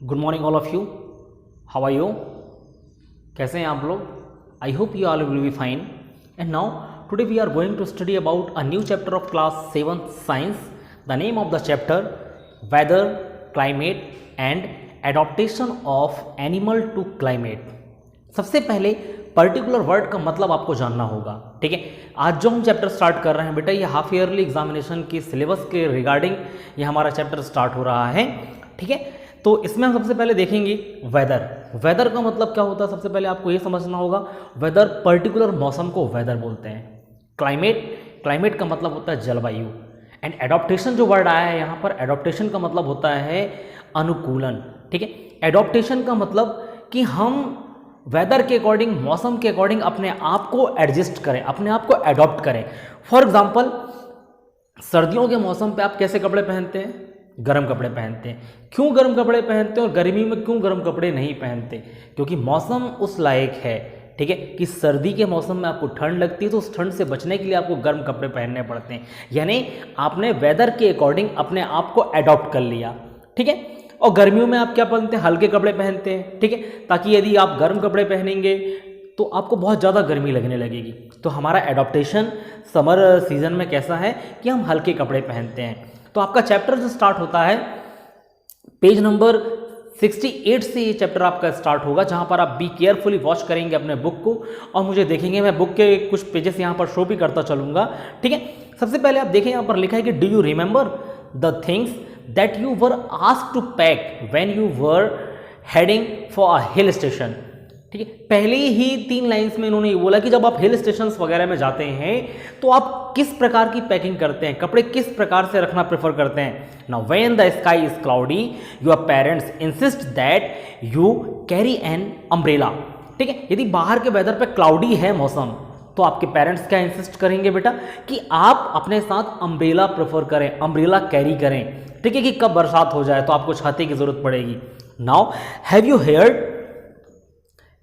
Good morning all of you, how are you? कैसे हैं आप लोग? I hope you all will be fine. And now today we are going to study about a new chapter of class 7th science. The name of the chapter weather, climate and adaptation of animal to climate. सबसे पहले particular word का मतलब आपको जानना होगा. ठीक है, आज जो हम चैप्टर स्टार्ट कर रहे हैं बेटा, ये हाफ ईयरली एग्जामिनेशन के सिलेबस के रिगार्डिंग ये हमारा चैप्टर स्टार्ट हो रहा है. ठीक है, तो इसमें हम सबसे पहले देखेंगे वेदर. वेदर का मतलब क्या होता है, सबसे पहले आपको ये समझना होगा. वेदर पर्टिकुलर मौसम को वेदर बोलते हैं. क्लाइमेट का मतलब होता है जलवायु. एंड एडॉप्टेशन जो वर्ड आया है यहाँ पर, एडॉप्टेशन का मतलब होता है अनुकूलन. ठीक है, एडॉप्टेशन का मतलब कि हम वेदर के अकॉर्डिंग, मौसम के अकॉर्डिंग अपने आप को एडजस्ट करें, अपने आप को एडॉप्ट करें. फॉर एग्जाम्पल, सर्दियों के मौसम पे आप कैसे कपड़े पहनते हैं? गर्म कपड़े पहनते हैं. क्यों गर्म कपड़े पहनते हैं और गर्मी में क्यों गर्म कपड़े नहीं पहनते? क्योंकि मौसम उस लायक है. ठीक है, कि सर्दी के मौसम में आपको ठंड लगती है तो उस ठंड से बचने के लिए आपको गर्म कपड़े पहनने पड़ते हैं. यानी आपने वेदर के अकॉर्डिंग अपने आप को एडॉप्ट कर लिया. ठीक है, और गर्मियों में आप क्या पहनते हैं? हल्के कपड़े पहनते हैं. ठीक है, ताकि यदि आप गर्म कपड़े पहनेंगे तो आपको बहुत ज़्यादा गर्मी लगने लगेगी. तो हमारा एडॉप्टेशन समर सीजन में कैसा है कि हम हल्के कपड़े पहनते हैं. तो आपका चैप्टर जो स्टार्ट होता है पेज नंबर 68 से ये चैप्टर आपका स्टार्ट होगा, जहाँ पर आप बी केयरफुली वॉच करेंगे अपने बुक को और मुझे देखेंगे. मैं बुक के कुछ पेजेस यहाँ पर शो भी करता चलूँगा. ठीक है, सबसे पहले आप देखें, यहाँ पर लिखा है कि do you remember the things that you were asked to pack when you were heading for a hill station. ठीक है, पहले ही 3 लाइंस में इन्होंने ये बोला कि जब आप हिल स्टेशंस वगैरह में जाते हैं तो आप किस प्रकार की पैकिंग करते हैं, कपड़े किस प्रकार से रखना प्रेफर करते हैं. Now when the sky is cloudy your parents insist that you carry an umbrella. ठीक है, यदि बाहर के वेदर पे क्लाउडी है मौसम तो आपके पेरेंट्स क्या इंसिस्ट करेंगे बेटा कि आप अपने साथ अम्ब्रेला प्रेफर करें, अम्ब्रेला कैरी करें. ठीक है, कि कब बरसात हो जाए तो आपको छाती की जरूरत पड़ेगी. Now have you heard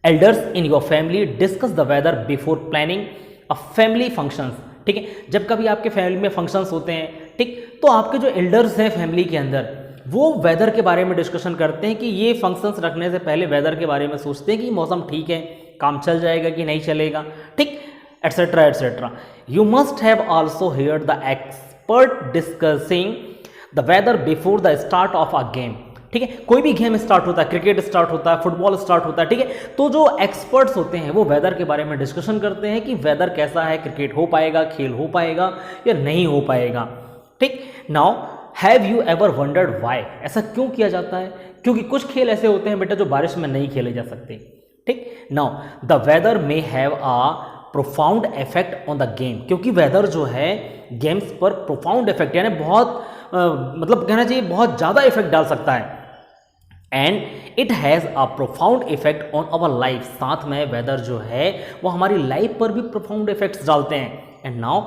elders in your family discuss the weather before planning a family functions. ठीक है, जब कभी आपके फैमिली में फंक्शंस होते हैं, ठीक, तो आपके जो एल्डर्स हैं फैमिली के अंदर, वो वेदर के बारे में डिस्कशन करते हैं कि ये फंक्शंस रखने से पहले वेदर के बारे में सोचते हैं कि मौसम ठीक है, काम चल जाएगा कि नहीं चलेगा. ठीक, etcetera etcetera. You must have also heard the expert discussing the weather before the start of a game. ठीक है, कोई भी गेम स्टार्ट होता है, क्रिकेट स्टार्ट होता है, फुटबॉल स्टार्ट होता है. ठीक है, तो जो एक्सपर्ट्स होते हैं वो वेदर के बारे में डिस्कशन करते हैं कि वेदर कैसा है, क्रिकेट हो पाएगा, खेल हो पाएगा या नहीं हो पाएगा. ठीक, now have you ever wondered why? ऐसा क्यों किया जाता है? क्योंकि कुछ खेल ऐसे होते हैं बेटा जो बारिश में नहीं खेले जा सकते. ठीक, now the weather may have a profound effect on the game. क्योंकि वेदर जो है गेम्स पर प्रोफाउंड इफेक्ट, यानी बहुत मतलब कहना चाहिए बहुत ज़्यादा इफेक्ट डाल सकता है. And it has a profound effect on our life. साथ में वेदर जो है वो हमारी लाइफ पर भी प्रोफाउंड इफेक्ट्स डालते हैं. And now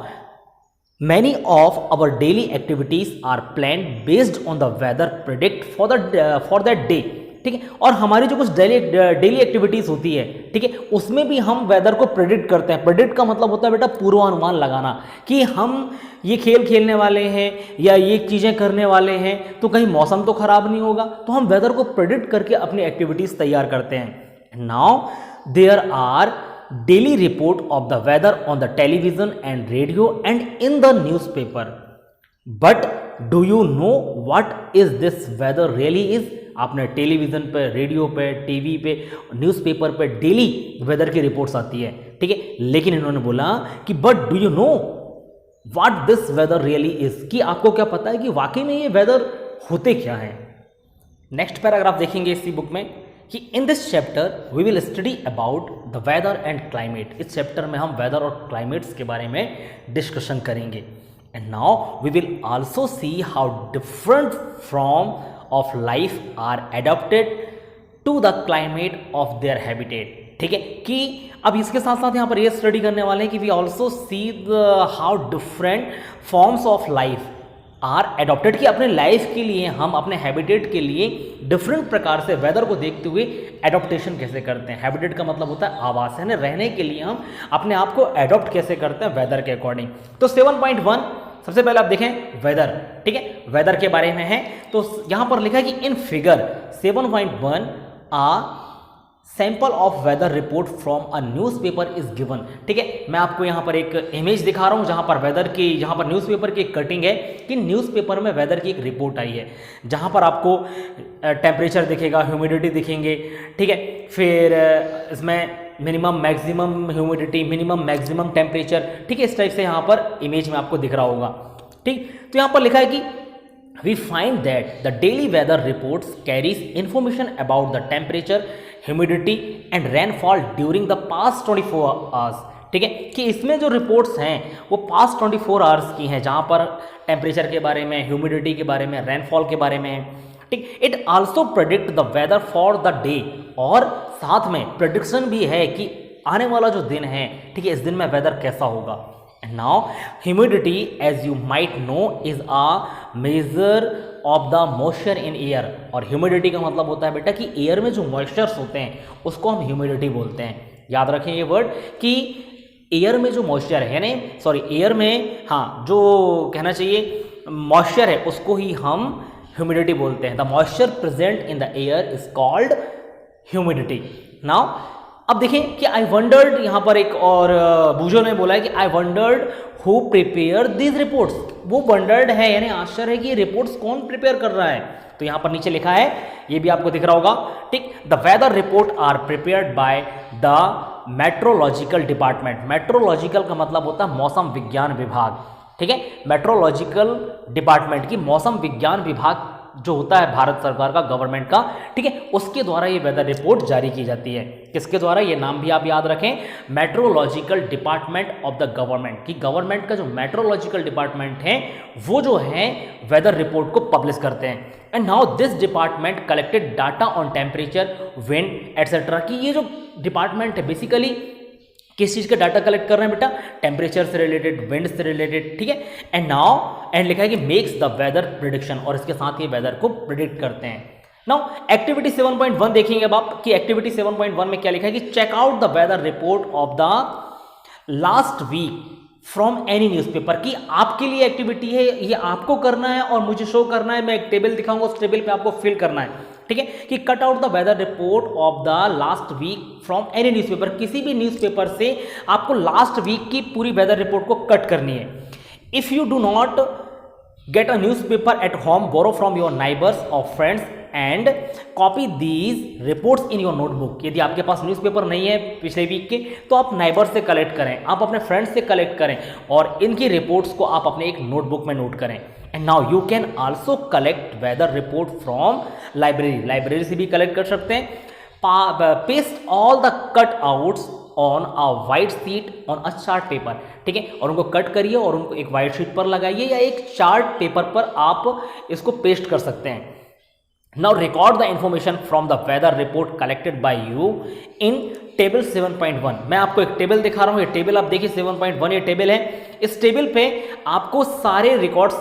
many of our daily activities are plan based on the weather predict for that day. ठीक है, और हमारी जो कुछ डेली एक्टिविटीज होती है, ठीक है, उसमें भी हम वेदर को प्रेडिक्ट करते हैं. प्रेडिक्ट का मतलब होता है बेटा पूर्वानुमान लगाना, कि हम ये खेल खेलने वाले हैं या ये चीज़ें करने वाले हैं तो कहीं मौसम तो खराब नहीं होगा, तो हम वेदर को प्रेडिक्ट करके अपनी एक्टिविटीज तैयार करते हैं. Now there are daily report of the weather on the television and radio and in the newspaper. But do you know what is this weather really is? आपने टेलीविज़न पे, radio पे, TV पे, newspaper पे daily weather की reports आती है. ठीक है, लेकिन इन्होंने बोला कि but do you know what this weather really is, कि आपको क्या पता है कि वाकई में ये वेदर होते क्या हैं. नेक्स्ट पैराग्राफ देखेंगे इसी बुक में कि in this chapter we will study about the weather and climate. इस चैप्टर में हम वेदर और क्लाइमेट्स के बारे में डिस्कशन करेंगे. And now we will also see how different from of life are adapted to the climate of their habitat. ठीक है, कि अब इसके साथ साथ यहाँ पर ये स्टडी करने वाले हैं कि we also see how different forms of life are adapted, कि अपने लाइफ के लिए हम अपने हैबिटेट के लिए डिफरेंट प्रकार से वेदर को देखते हुए एडॉप्टेशन कैसे करते हैं. हैबिटेट का मतलब होता है आवास, है ना, रहने के लिए हम अपने आप को एडॉप्ट कैसे करते हैं वेदर के अकॉर्डिंग. तो 7.1 सबसे पहले आप देखें वेदर, ठीक है, वेदर के बारे में है। तो यहां पर लिखा है कि in figure 7.1 a sample of weather report from a newspaper is given, ठीक है। मैं आपको यहाँ पर एक इमेज दिखा रहा हूँ जहाँ पर वेदर की, यहाँ पर न्यूज़पेपर की एक कटिंग है कि न्यूज़पेपर में वेदर की एक रिपोर्ट आई है, जहाँ पर आपको टेम्परेचर दिखेगा, ह्यूमिडिटी दिखेंगे, ठीक है, फिर इसमें minimum maximum humidity, minimum maximum temperature, ठीक है, इस टाइप से यहाँ पर इमेज में आपको दिख रहा होगा, ठीक। तो यहाँ पर लिखा है कि we find that the daily weather reports carries information about the temperature, humidity and rainfall during the past 24 hours, ठीक है, कि इसमें जो रिपोर्ट्स हैं वो पास्ट 24 आवर्स की हैं, जहाँ पर टेम्परेचर के बारे में, ह्यूमिडिटी के बारे में, रेनफॉल के बारे में है, ठीक। It also predict the weather for the day, और साथ में प्रेडिक्शन भी है कि आने वाला जो दिन है, ठीक है, इस दिन में वेदर कैसा होगा। And now humidity, as you might know, is a measure of the moisture in air, और ह्यूमिडिटी का मतलब होता है बेटा कि एयर में जो मॉइस्चर्स होते हैं उसको हम ह्यूमिडिटी बोलते हैं। याद रखें ये वर्ड कि एयर में जो मॉइस्चर है, यानी सॉरी एयर में, हाँ, जो कहना चाहिए मॉइस्चर है उसको ही हम ह्यूमिडिटी बोलते हैं। The moisture present in the air is called humidity. Now अब देखिए कि आई वंडर्ड, यहाँ पर एक और बूजो ने बोला है कि आई wandered who prepare these reports. वो वंडर्ड है यानी आश्चर्य है कि ये रिपोर्ट्स कौन प्रिपेयर कर रहा है। तो यहाँ पर नीचे लिखा है, ये भी आपको दिख रहा होगा, ठीक, the weather report are prepared by the meteorological department. Meteorological का मतलब होता है मौसम विज्ञान विभाग, ठीक है, मेट्रोलॉजिकल डिपार्टमेंट की मौसम विज्ञान विभाग जो होता है भारत सरकार का, गवर्नमेंट का, ठीक है, उसके द्वारा ये वेदर रिपोर्ट जारी की जाती है। किसके द्वारा, ये नाम भी आप याद रखें, meteorological department of the government, की गवर्नमेंट का जो मेट्रोलॉजिकल डिपार्टमेंट है वो जो है वेदर रिपोर्ट को पब्लिश करते हैं। And now this department collected data on temperature, wind etcetera, की ये जो डिपार्टमेंट है बेसिकली किस चीज़ का डाटा कलेक्ट कर रहे हैं बेटा, टेम्परेचर से रिलेटेड, विंड से रिलेटेड, ठीक है। एंड नाउ एंड लिखा है कि मेक्स द वेदर प्रिडिक्शन, और इसके साथ ये वेदर को प्रिडिक्ट करते हैं। नाउ एक्टिविटी 7.1 देखेंगे अब आप कि एक्टिविटी 7.1 में क्या लिखा है कि check out the weather report of the last week from any newspaper. की आपके लिए एक्टिविटी है, ये आपको करना है और मुझे शो करना है। मैं एक टेबल दिखाऊंगा, उस टेबल पे आपको फिल करना है, ठीक है, कि cut out the weather report of the last week from any newspaper. किसी भी न्यूज़पेपर से आपको लास्ट वीक की पूरी वेदर रिपोर्ट को कट करनी है। If you do not get a newspaper at home, borrow from your neighbours और friends and copy these reports in your notebook. यदि आपके पास न्यूज़पेपर नहीं है पिछले वीक के, तो आप नाइबर से कलेक्ट करें, आप अपने फ्रेंड्स से कलेक्ट करें और इनकी रिपोर्ट्स को आप अपने एक नोटबुक में नोट करें। And now you can also collect weather report from library, library से भी कलेक्ट कर सकते हैं। Paste all the cut outs on a white sheet on a chart paper, ठीक है, और उनको कट करिए और उनको एक वाइट शीट पर लगाइए या एक चार्ट पेपर पर आप इसको पेस्ट कर सकते हैं। Now record the information from the weather report collected by you in table 7.1। मैं आपको एक टेबल दिखा रहा हूँ, ये टेबल आप देखिए 7.1 ये टेबल है। इस टेबल पे आपको सारे रिकॉर्ड्स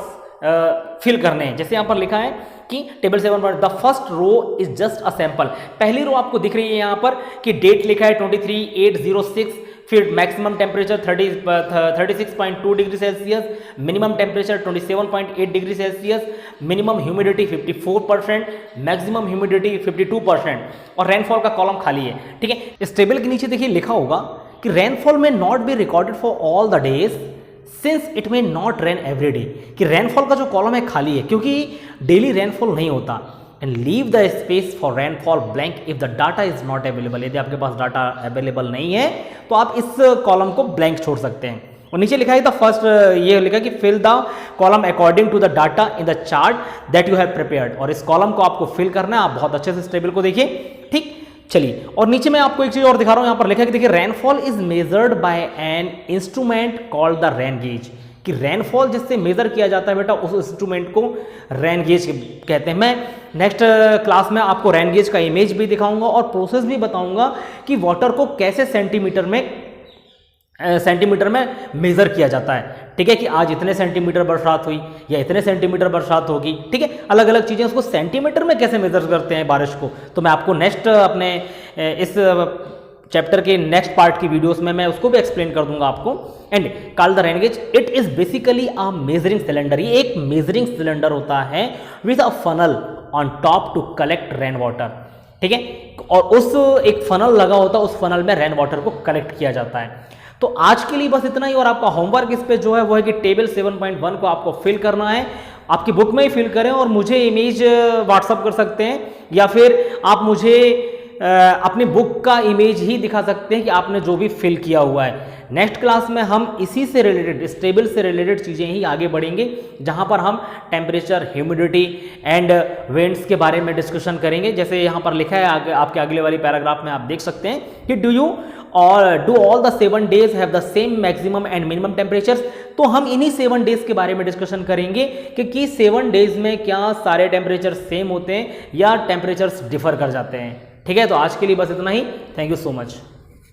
फिल करने हैं। जैसे यहाँ पर लिखा है कि table 7 the first row is just a sample. पहली रो आपको दिख रही है यहाँ पर कि डेट लिखा है 23/8/06, फिर maximum temperature 36.2 degree Celsius, minimum temperature 27.8 degree Celsius, minimum humidity 54%, maximum humidity 52%, और रेनफॉल का कॉलम खाली है, ठीक है। इस टेबल के नीचे देखिए लिखा होगा कि रेनफॉल में not be recorded for all the days since it may not rain every day, कि रेनफॉल का जो कॉलम है खाली है क्योंकि डेली रेनफॉल नहीं होता। And leave the space for rainfall blank if the data is not available. यदि आपके पास डाटा अवेलेबल नहीं है तो आप इस कॉलम को ब्लैंक छोड़ सकते हैं। और नीचे लिखा है द फर्स्ट, ये लिखा है कि fill the column according to the data in the chart that you have prepared, और इस कॉलम को आपको फिल करना है। आप बहुत अच्छे से इस टेबल को देखिए, ठीक। चलिए, और नीचे मैं आपको एक चीज और दिखा रहा हूं, यहाँ पर लिखा है कि देखिए rainfall is measured by an instrument called the rain gauge, कि रेनफॉल जिससे मेजर किया जाता है बेटा उस इंस्ट्रूमेंट को रेन गेज कहते हैं। मैं नेक्स्ट क्लास में आपको रेन गेज का इमेज भी दिखाऊंगा और प्रोसेस भी बताऊंगा कि वाटर को कैसे सेंटीमीटर में मेजर किया जाता है, ठीक है, कि आज इतने सेंटीमीटर बरसात हुई या इतने सेंटीमीटर बरसात होगी, ठीक है, अलग अलग चीज़ें उसको सेंटीमीटर में कैसे मेजर करते हैं बारिश को, तो मैं आपको नेक्स्ट अपने इस चैप्टर के नेक्स्ट पार्ट की वीडियोस में मैं उसको भी एक्सप्लेन कर दूंगा आपको। And called the rain gauge, it is basically a measuring cylinder. ये एक मेजरिंग सिलेंडर होता है with a funnel on top to collect rain water, ठीक है। और उस एक फनल लगा होता है, उस फनल में रेन वाटर को कलेक्ट किया जाता है। तो आज के लिए बस इतना ही, और आपका होमवर्क इस पे जो है वो है कि टेबल 7.1 को आपको फिल करना है। आपकी बुक में ही फिल करें और मुझे इमेज व्हाट्सअप कर सकते हैं, या फिर आप मुझे अपनी बुक का इमेज ही दिखा सकते हैं कि आपने जो भी फिल किया हुआ है। नेक्स्ट क्लास में हम इसी से रिलेटेड, इस टेबल से रिलेटेड चीज़ें ही आगे बढ़ेंगे, जहां पर हम टेम्परेचर, ह्यूमिडिटी एंड विंड्स के बारे में डिस्कशन करेंगे। जैसे यहाँ पर लिखा है आपके अगले वाली पैराग्राफ में आप देख सकते हैं कि do all the 7 days have the same maximum and minimum temperatures. तो हम इन्हीं 7 days के बारे में डिस्कशन करेंगे कि 7 days में क्या सारे टेम्परेचर सेम होते हैं या टेम्परेचर्स डिफर कर जाते हैं, ठीक है। तो आज के लिए बस इतना ही। Thank you so much.